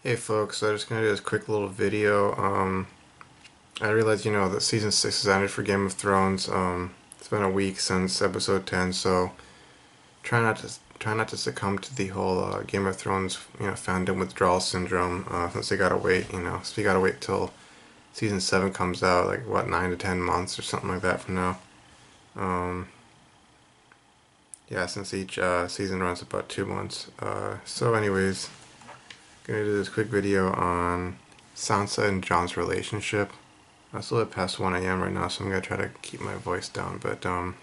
Hey folks, I'm just gonna do this quick little video. I realize that season 6 has ended for Game of Thrones. It's been a week since episode 10, so try not to succumb to the whole Game of Thrones fandom withdrawal syndrome. Since they gotta wait, so we gotta wait till season 7 comes out, like what, 9 to 10 months or something like that from now. Um, yeah, since each season runs about 2 months. So anyways, gonna do this quick video on Sansa and Jon's relationship. It's a little past 1 a.m. right now, so I'm gonna try to keep my voice down, but I'm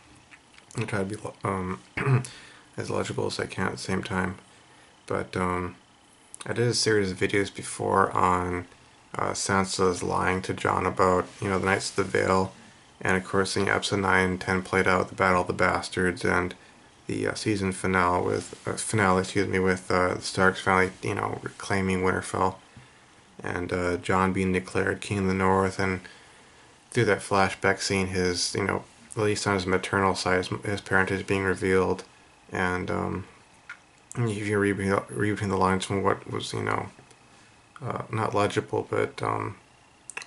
gonna try to be as legible as I can at the same time. But I did a series of videos before on Sansa's lying to Jon about the Knights of the Vale, and of course the episode 9 and 10 played out the Battle of the Bastards and the season finale, with the Starks finally reclaiming Winterfell and Jon being declared King of the North, and through that flashback scene, his, at least on his maternal side, his parentage being revealed, and you can read between the lines from what was, not legible, but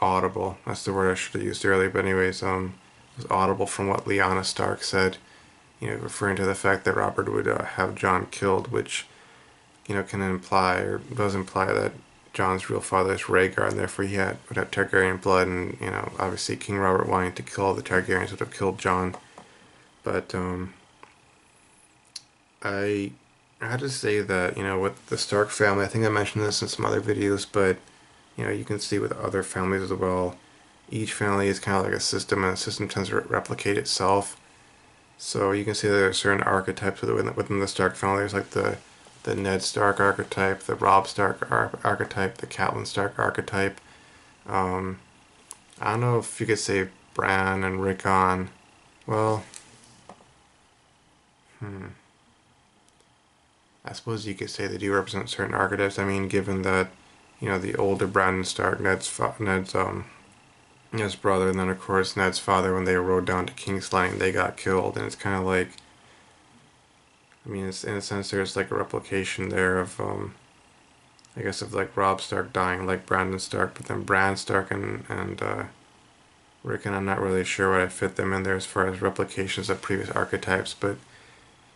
audible. That's the word I should have used earlier. But anyways, it was audible from what Lyanna Stark said, referring to the fact that Robert would have Jon killed, which, can imply or does imply that Jon's real father is Rhaegar, and therefore would have Targaryen blood, and obviously King Robert wanting to kill all the Targaryens would have killed Jon. But I had to say that with the Stark family, I think I mentioned this in some other videos, but you can see with other families as well. Each family is kind of like a system, and the system tends to replicate itself. So you can see that there are certain archetypes within the Stark family. There's like the Ned Stark archetype, the Robb Stark archetype, the Catelyn Stark archetype. Um, I don't know if you could say Bran and Rickon. Well, I suppose you could say they do represent certain archetypes. I mean, given that the older Brandon Stark, Ned's brother, and then of course Ned's father, when they rode down to King's Landing, they got killed, and it's kind of like, I mean, it's, in a sense, there's like a replication there of I guess of like Robb Stark dying like Brandon Stark, but then Bran Stark and Rickon, I'm not really sure what I fit them in there as far as replications of previous archetypes, but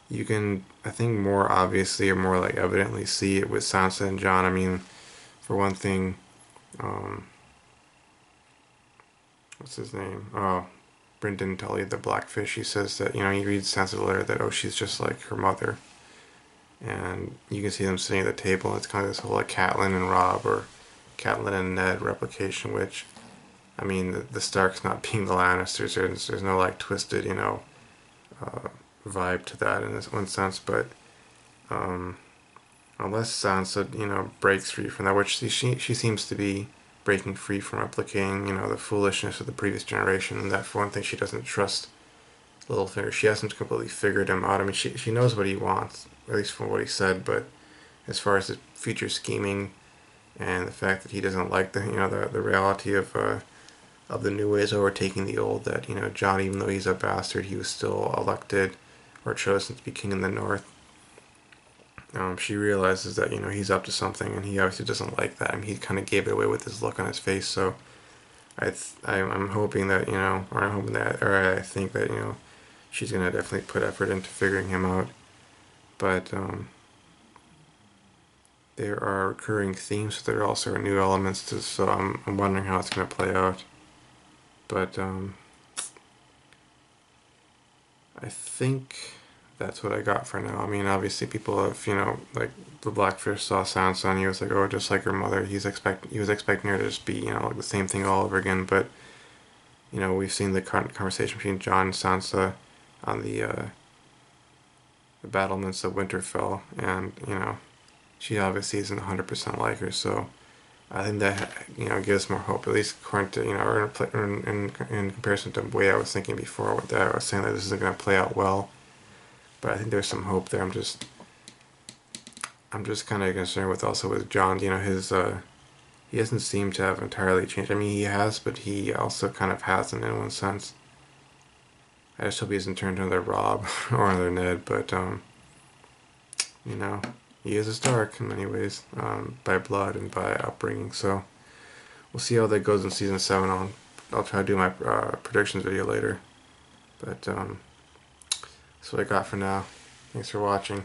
you can, I think, more obviously or more like evidently see it with Sansa and Jon. I mean, for one thing, um, what's his name? Oh, Brynden Tully, the Blackfish. He says that he reads Sansa's letter that she's just like her mother, and you can see them sitting at the table. And it's kind of this whole like Catelyn and Robb or Catelyn and Ned replication, which, I mean, the Starks not being the Lannisters, there's no like twisted, uh, vibe to that in this one sense, but um, unless Sansa, breaks free from that, which she seems to be breaking free from replicating, the foolishness of the previous generation, and that for one thing she doesn't trust Littlefinger. She hasn't completely figured him out. I mean, she knows what he wants, at least from what he said, but as far as his future scheming and the fact that he doesn't like the reality of the new ways overtaking the old, that Jon, even though he's a bastard, he was still elected or chosen to be king in the North. She realizes that he's up to something, and he obviously doesn't like that. I mean, he kind of gave it away with his look on his face. So I'm hoping that or I think that she's gonna definitely put effort into figuring him out. But there are recurring themes, but there are also new elements to. So I'm wondering how it's gonna play out. But I think that's what I got for now. I mean, obviously people have, like the Blackfish saw Sansa and he was like, oh, just like her mother. He was expecting her to just be, like the same thing all over again. But we've seen the conversation between Jon and Sansa on the battlements of Winterfell, and she obviously isn't 100% like her. So I think that gives more hope, at least according to or in comparison to the way I was thinking before. With that, I was saying that this isn't going to play out well, but I think there's some hope there. I'm just kind of concerned with also with Jon. His he doesn't seem to have entirely changed. I mean, he has, but he also kind of hasn't in one sense. I just hope he doesn't turn into another Robb or another Ned, but you know, he is a Stark in many ways, by blood and by upbringing. So we'll see how that goes in season 7. I'll try to do my predictions video later. But that's what I got for now. Thanks for watching.